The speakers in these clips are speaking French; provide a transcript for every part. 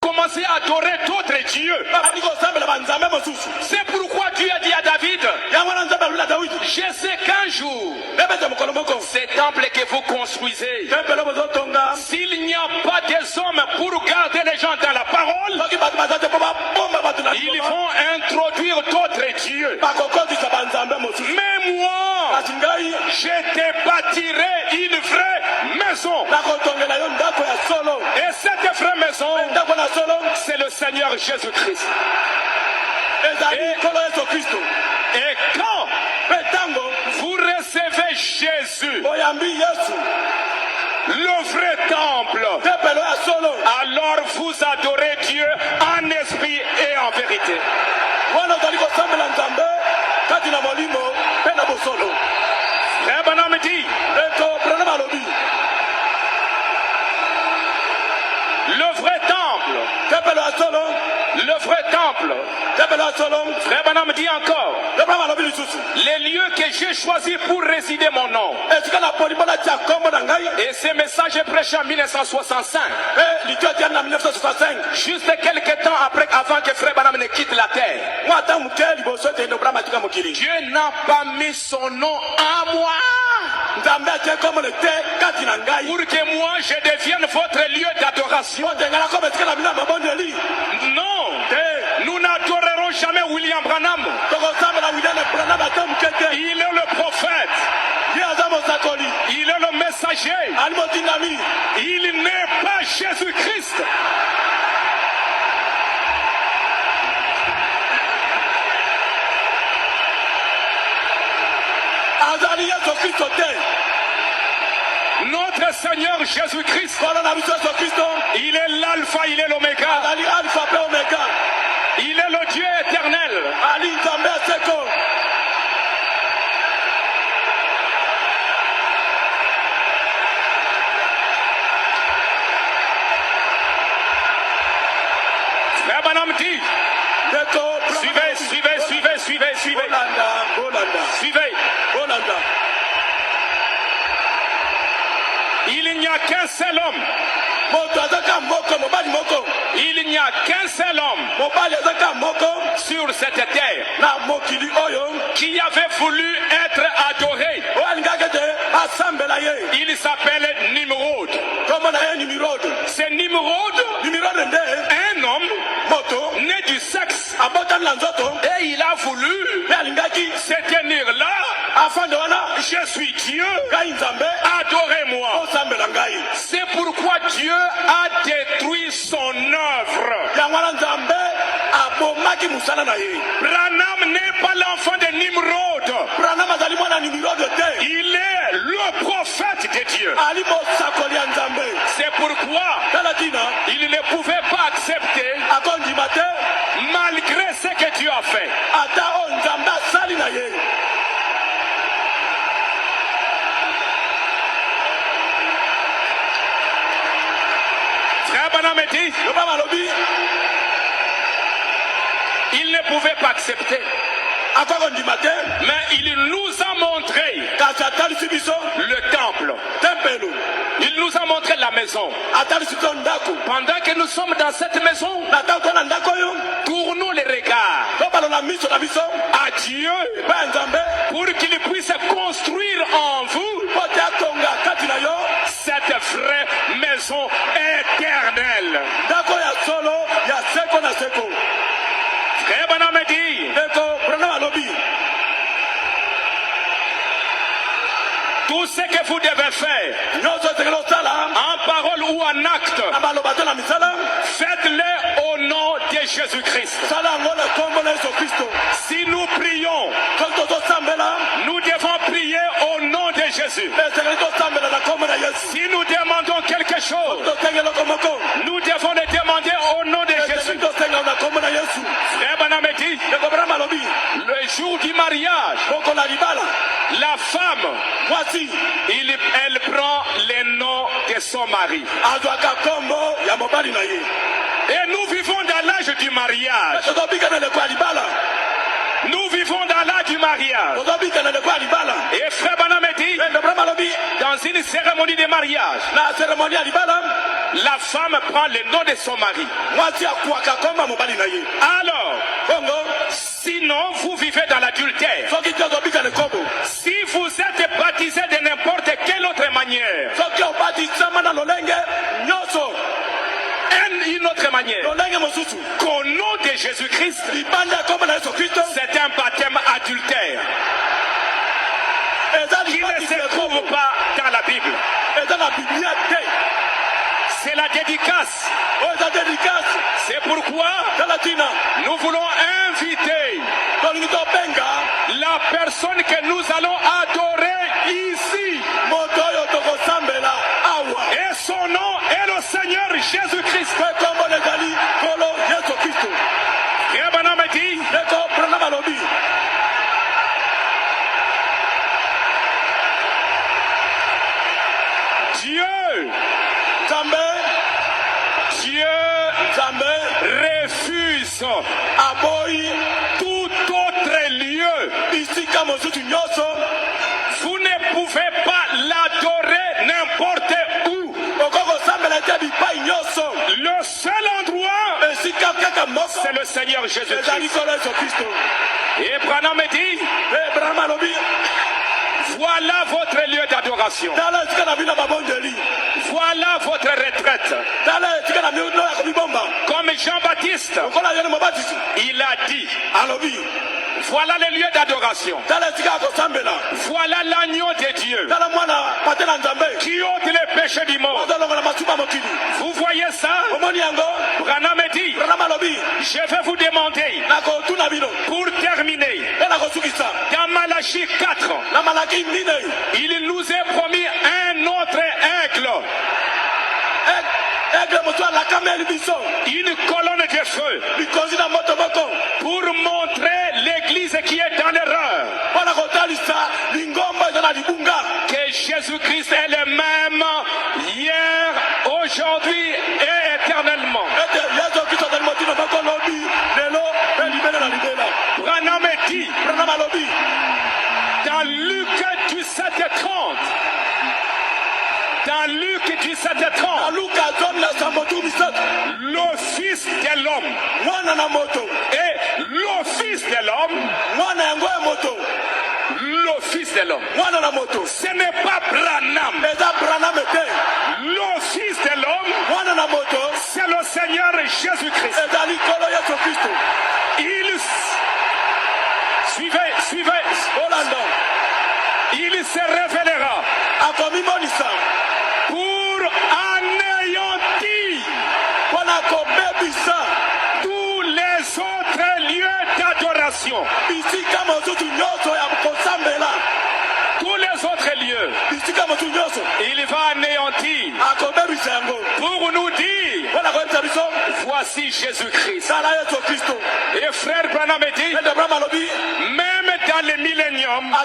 commencé à adorer d'autres dieux. C'est pourquoi Dieu a dit à David, je sais qu'un jour, ces temples que vous construisez, s'il n'y a pas des hommes pour garder les gens dans la parole, ils vont introduire d'autres dieux. Mais moi, je te bâtirai une vraie maison. Et cette vraie maison, c'est le Seigneur Jésus-Christ. Et quand vous recevez Jésus, le vrai temple, alors vous adorez Dieu en esprit et en vérité. Frère Branham dit, le vrai temple, Frère Branham dit encore, les lieux que j'ai choisis pour résider mon nom. Et ce message est prêché en 1965. Juste quelques temps avant que Frère Branham ne quitte la terre. Dieu n'a pas mis son nom à moi pour que moi je devienne votre lieu d'adoration. Non, nous n'adorerons jamais William Branham. Il est le prophète. Il est le messager. Il n'est pas Jésus-Christ. Notre Seigneur Jésus-Christ, il est l'alpha, il est l'oméga. Il est le Dieu éternel. Frère Branham dit, suivez. Il n'y a qu'un seul homme. Il n'y a qu'un seul homme sur cette terre qui avait voulu être adoré. Il s'appelle Nimrod. C'est Nimrod, un homme né du sexe. Et il a voulu se tenir là. Je suis Dieu, adorez-moi. C'est pourquoi Dieu a détruit son œuvre. Branham n'est pas l'enfant de Nimrod. Il est le prophète de Dieu. C'est pourquoi il ne pouvait pas accepter, malgré ce que Dieu a fait. Frère Branham dit, il ne pouvait pas accepter. Mais il nous a montré le temple. Il nous a montré la maison. Pendant que nous sommes dans cette maison, tournons les regards à Dieu pour qu'il puisse construire en vous cette vraie maison éternelle. Frère Branham dit, tout ce que vous devez faire, en parole ou en acte, faites-le au nom de Jésus-Christ. Si nous prions, nous devons prier au nom de Jésus. Si nous demandons quelque chose, nous devons le demander au nom de Jésus. Frère Branham dit, le jour du mariage, la femme, elle prend le nom de son mari. Et nous vivons dans l'âge du mariage. Nous vivons dans l'art du mariage. Et frère Branham dit, dans une cérémonie de mariage, la femme prend le nom de son mari. Alors, sinon vous vivez dans l'adultère. Si vous êtes baptisé de n'importe quelle autre manière, une autre manière, qu'au nom de Jésus-Christ, c'est un baptême adultère qui ne se trouve pas dans la Bible. C'est la dédicace. C'est pourquoi nous voulons inviter la personne que nous allons adorer ici. Et son nom est le Seigneur Jésus-Christ. Et Branham dit, Dieu refuse tout autre lieu. Vous ne pouvez pas l'adorer n'importe où. Le seul endroit, c'est le Seigneur Jésus-Christ. Et Branham dit, voilà votre lieu d'adoration. Voilà votre retraite. Comme Jean-Baptiste, il a dit, voilà le lieu d'adoration. Voilà l'agneau de Dieu qui ôte les péchés du monde. Vous voyez ça? Branham dit, je vais vous demander, pour terminer, dans Malachie 4, il nous est promis un autre aigle. Une colonne de feu pour montrer l'église qui est dans l'erreur que Jésus-Christ est le même hier, aujourd'hui et éternellement. Branham dit dans Luc 17:30, dans Luc 17:30, le Fils de l'homme et le Fils de l'homme, le Fils de l'homme, ce n'est pas Branham. Le Fils de l'homme, c'est le Seigneur Jésus-Christ. Suivez, il se révélera pour anéantir tous les autres lieux d'adoration. Tous les autres lieux, il va anéantir pour nous dire, voici Jésus-Christ. Et frère Branham dit, même dans le millénium,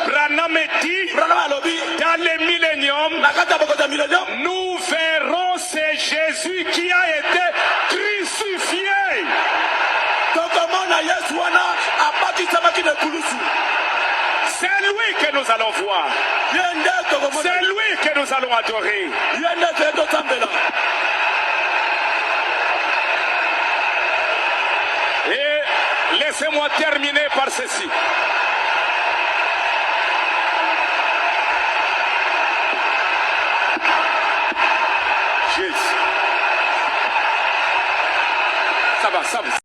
Branham dit, dans le millénium, nous verrons ce Jésus qui a été crucifié. C'est lui que nous allons voir. C'est lui que nous allons adorer. Et laissez-moi terminer par ceci. Ça va.